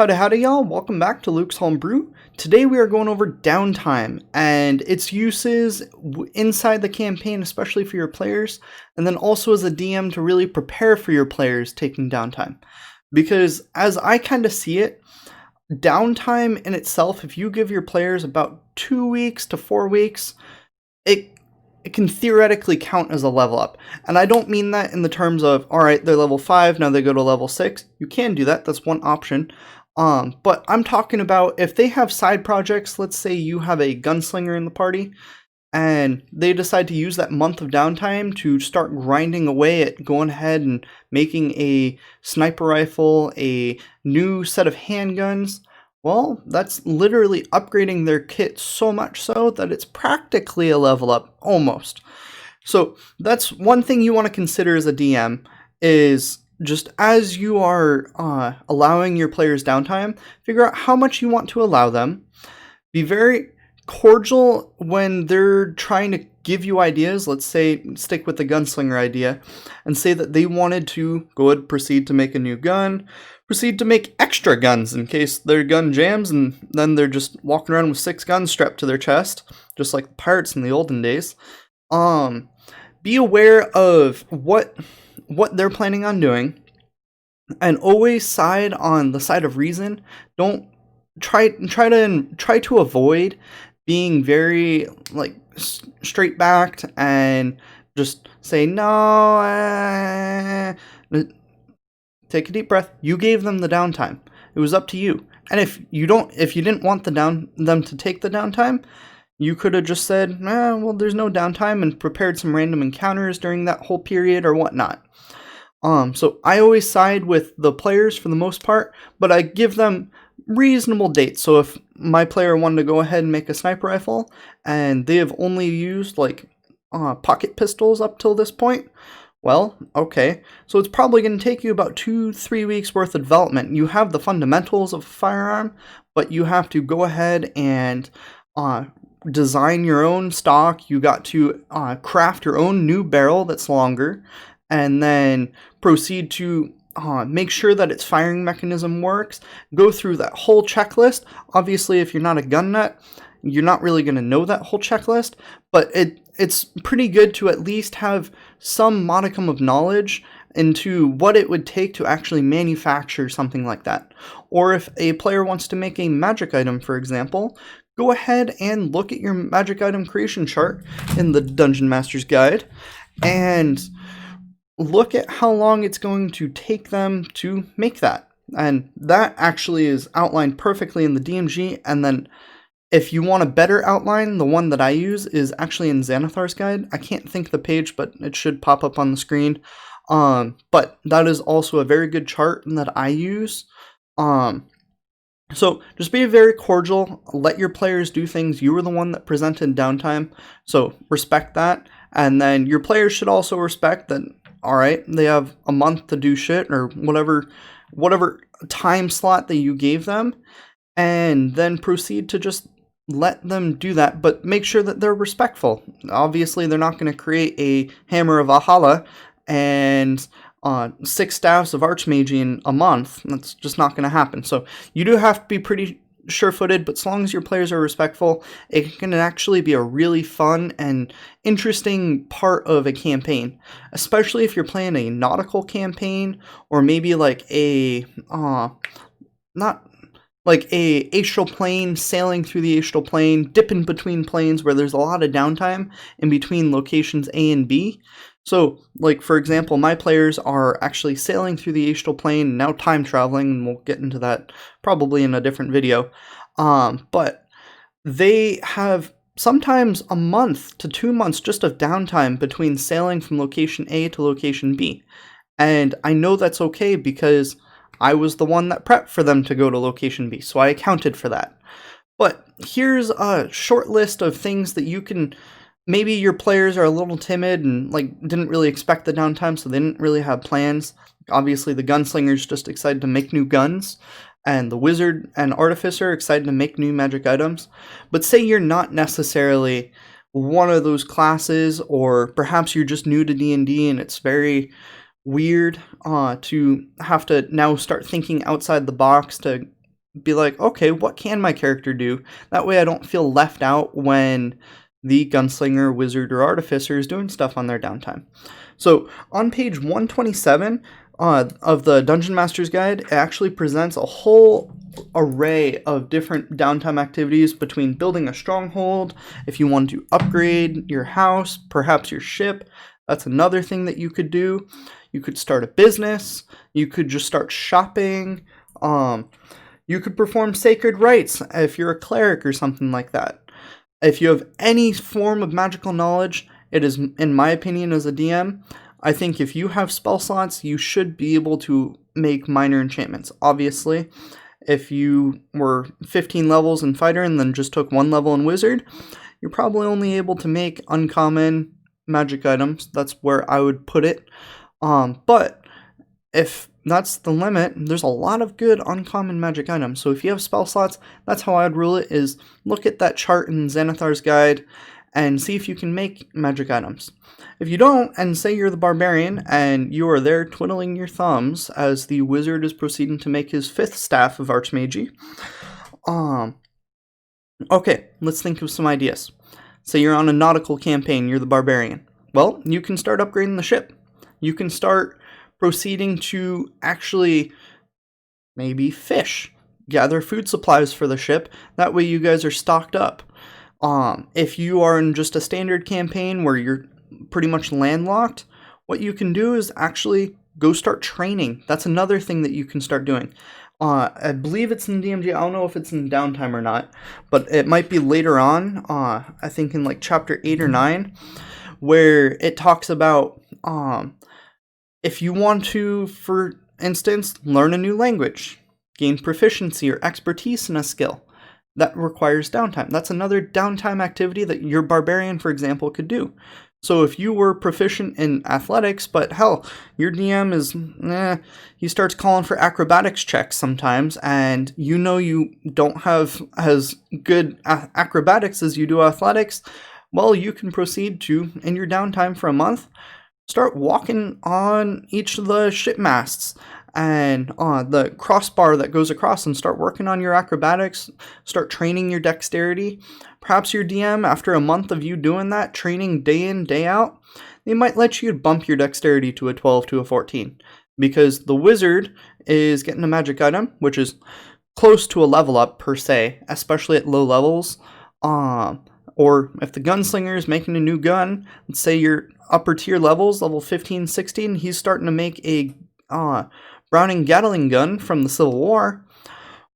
Howdy y'all, welcome back to Luke's Homebrew. Today we are going over Downtime and its uses inside the campaign, especially for your players, and then also as a DM to really prepare for your players taking downtime. Because as I kind of see it, downtime in itself, if you give your players about 2 weeks to 4 weeks, it can theoretically count as a level up. And I don't mean that in the terms of, alright, they're level 5, now they go to level 6. You can do that, that's one option. But I'm talking about if they have side projects, let's say you have a gunslinger in the party, and they decide to use that month of downtime to start grinding away at going ahead and making a sniper rifle, a new set of handguns, well, that's literally upgrading their kit so much so that it's practically a level up, almost. So that's one thing you want to consider as a DM is just as you are allowing your players downtime, figure out how much you want to allow them. Be very cordial when they're trying to give you ideas. Let's say, stick with the gunslinger idea, and say that they wanted to go ahead and proceed to make a new gun, proceed to make extra guns in case their gun jams, and then they're just walking around with 6 guns strapped to their chest, just like the pirates in the olden days. Be aware of what they're planning on doing, and always side on the side of reason. Don't try to avoid being very like straight backed and just say no. Take a deep breath. You gave them the downtime. It was up to you. And if you didn't want them to take the downtime, you could have just said, well, there's no downtime, and prepared some random encounters during that whole period or whatnot. So I always side with the players for the most part, but I give them reasonable dates. So if my player wanted to go ahead and make a sniper rifle, and they have only used like pocket pistols up till this point, well, okay. So it's probably going to take you about 2-3 weeks worth of development. You have the fundamentals of a firearm, but you have to go ahead and design your own stock. You got to craft your own new barrel that's longer, and then proceed to make sure that its firing mechanism works. Go through that whole checklist. Obviously, if you're not a gun nut, you're not really going to know that whole checklist, but it's pretty good to at least have some modicum of knowledge into what it would take to actually manufacture something like that. Or if a player wants to make a magic item, for example, go ahead and look at your magic item creation chart in the Dungeon Master's Guide and look at how long it's going to take them to make that. And that actually is outlined perfectly in the DMG. And then if you want a better outline, the one that I use is actually in Xanathar's Guide. I can't think of the page, but it should pop up on the screen. But that is also a very good chart that I use. So just be very cordial. Let your players do things. You were the one that presented downtime, so respect that. And then your players should also respect that, alright, they have a month to do shit, or whatever time slot that you gave them, and then proceed to just let them do that, but make sure that they're respectful. Obviously, they're not going to create a Hammer of Valhalla and 6 staffs of Archmage in a month. That's just not going to happen. So you do have to be pretty sure-footed, but as long as your players are respectful, it can actually be a really fun and interesting part of a campaign, especially if you're playing a nautical campaign, or maybe like a not like a astral plane, sailing through the astral plane, dipping between planes where there's a lot of downtime in between locations A and B. So, like, for example, my players are actually sailing through the astral plane, now time traveling, and we'll get into that probably in a different video. But they have sometimes a month to 2 months just of downtime between sailing from location A to location B. And I know that's okay because I was the one that prepped for them to go to location B, so I accounted for that. But here's a short list of things that you can... Maybe your players are a little timid and like didn't really expect the downtime, so they didn't really have plans. Obviously, the gunslinger's just excited to make new guns, and the wizard and artificer are excited to make new magic items. But say you're not necessarily one of those classes, or perhaps you're just new to D&D and it's very weird to have to now start thinking outside the box to be like, okay, what can my character do? That way I don't feel left out when the gunslinger, wizard, or artificer is doing stuff on their downtime. So on page 127 of the Dungeon Master's Guide, it actually presents a whole array of different downtime activities between building a stronghold, if you want to upgrade your house, perhaps your ship. That's another thing that you could do. You could start a business. You could just start shopping. You could perform sacred rites if you're a cleric or something like that. If you have any form of magical knowledge, it is, in my opinion as a DM, I think if you have spell slots, you should be able to make minor enchantments. Obviously, if you were 15 levels in fighter and then just took 1 level in wizard, you're probably only able to make uncommon magic items. That's where I would put it. But if that's the limit, there's a lot of good uncommon magic items. So if you have spell slots, that's how I'd rule it, is look at that chart in Xanathar's Guide and see if you can make magic items. If you don't, and say you're the barbarian and you are there twiddling your thumbs as the wizard is proceeding to make his 5th staff of Archmagie, okay, let's think of some ideas. Say you're on a nautical campaign, you're the barbarian. Well, you can start upgrading the ship. You can start proceeding to actually maybe fish, gather food supplies for the ship. That way you guys are stocked up. If you are in just a standard campaign where you're pretty much landlocked, what you can do is actually go start training. That's another thing that you can start doing. I believe it's in DMG. I don't know if it's in Downtime or not, but it might be later on. I think in like chapter 8 or 9, where it talks about if you want to, for instance, learn a new language, gain proficiency or expertise in a skill, that requires downtime. That's another downtime activity that your barbarian, for example, could do. So if you were proficient in athletics, but hell, your DM is, he starts calling for acrobatics checks sometimes, and you know you don't have as good acrobatics as you do athletics, well, you can proceed to, in your downtime for a month, start walking on each of the ship masts and on the crossbar that goes across and start working on your acrobatics, start training your dexterity. Perhaps your DM, after a month of you doing that, training day in, day out, they might let you bump your dexterity to a 12 to a 14, because the wizard is getting a magic item, which is close to a level up per se, especially at low levels. Or if the gunslinger is making a new gun, let's say your upper tier levels, level 15, 16, he's starting to make a Browning Gatling gun from the Civil War.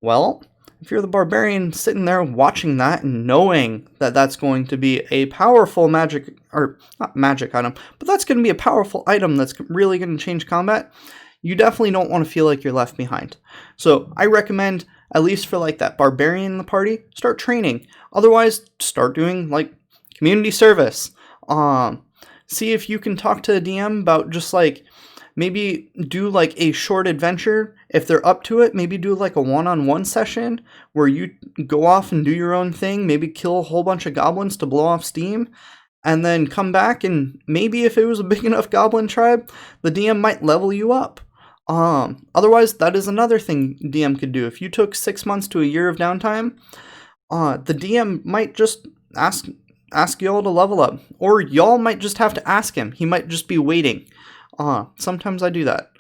Well, if you're the barbarian sitting there watching that and knowing that that's going to be a powerful magic, or not magic item, but that's going to be a powerful item that's really going to change combat, you definitely don't want to feel like you're left behind. So I recommend, at least for like that barbarian in the party, start training. Otherwise, start doing like community service. See if you can talk to a DM about just like, maybe do like a short adventure. If they're up to it, maybe do like a one-on-one session where you go off and do your own thing, maybe kill a whole bunch of goblins to blow off steam, and then come back, and maybe if it was a big enough goblin tribe, the DM might level you up. Otherwise, that is another thing DM could do. If you took 6 months to a year of downtime, the DM might just ask y'all to level up, or y'all might just have to ask him. He might just be waiting. Sometimes I do that.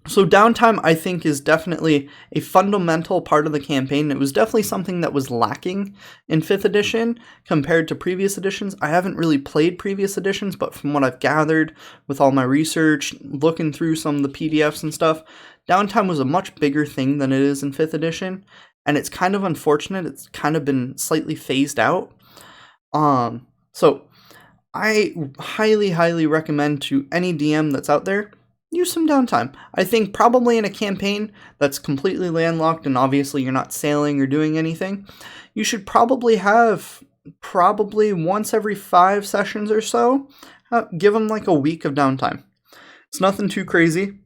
So downtime, I think, is definitely a fundamental part of the campaign. It was definitely something that was lacking in 5th edition compared to previous editions. I haven't really played previous editions, but from what I've gathered with all my research, looking through some of the PDFs and stuff, downtime was a much bigger thing than it is in 5th edition, and it's kind of unfortunate. It's kind of been slightly phased out. So I highly, highly recommend to any DM that's out there, use some downtime. I think probably in a campaign that's completely landlocked and obviously you're not sailing or doing anything, you should probably have once every 5 sessions or so, give them like a week of downtime. It's nothing too crazy.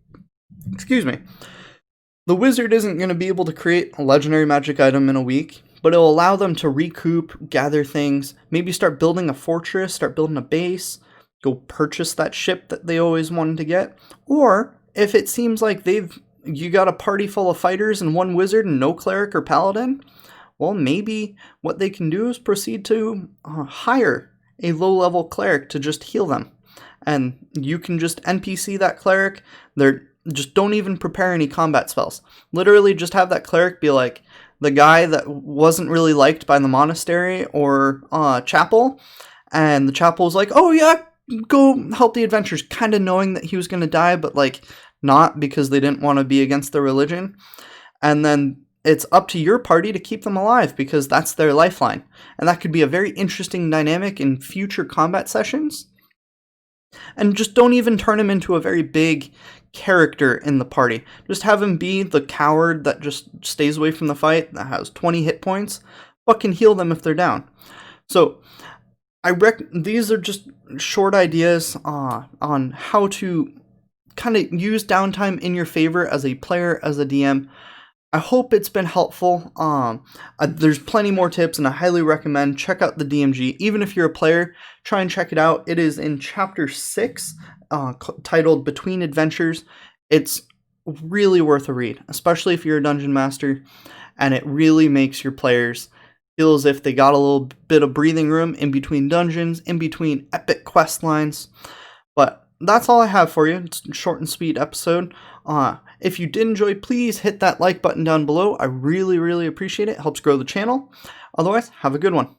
Excuse me. The wizard isn't going to be able to create a legendary magic item in a week, but it'll allow them to recoup, gather things, maybe start building a fortress, start building a base, go purchase that ship that they always wanted to get. Or if it seems like they've you got a party full of fighters and one wizard and no cleric or paladin. Well, maybe what they can do is proceed to hire a low-level cleric to just heal them. And you can just NPC that cleric. Just don't even prepare any combat spells. Literally just have that cleric be like the guy that wasn't really liked by the monastery or chapel. And the chapel was like, oh yeah, go help the adventurers, kind of knowing that he was going to die, but like not, because they didn't want to be against the religion. And then it's up to your party to keep them alive, because that's their lifeline. And that could be a very interesting dynamic in future combat sessions. And just don't even turn him into a very big character in the party. Just have him be the coward that just stays away from the fight, that has 20 hit points, but can heal them if they're down. So these are just short ideas on how to kind of use downtime in your favor as a player, as a DM. I hope it's been helpful. There's plenty more tips, and I highly recommend check out the DMG. Even if you're a player, try and check it out. It is in Chapter 6, titled Between Adventures. It's really worth a read, especially if you're a Dungeon Master, and it really makes your players feel as if they got a little bit of breathing room in between dungeons, in between epic quest lines. But that's all I have for you. It's a short and sweet episode. If you did enjoy, please hit that like button down below. I really, really appreciate it. It helps grow the channel. Otherwise, have a good one.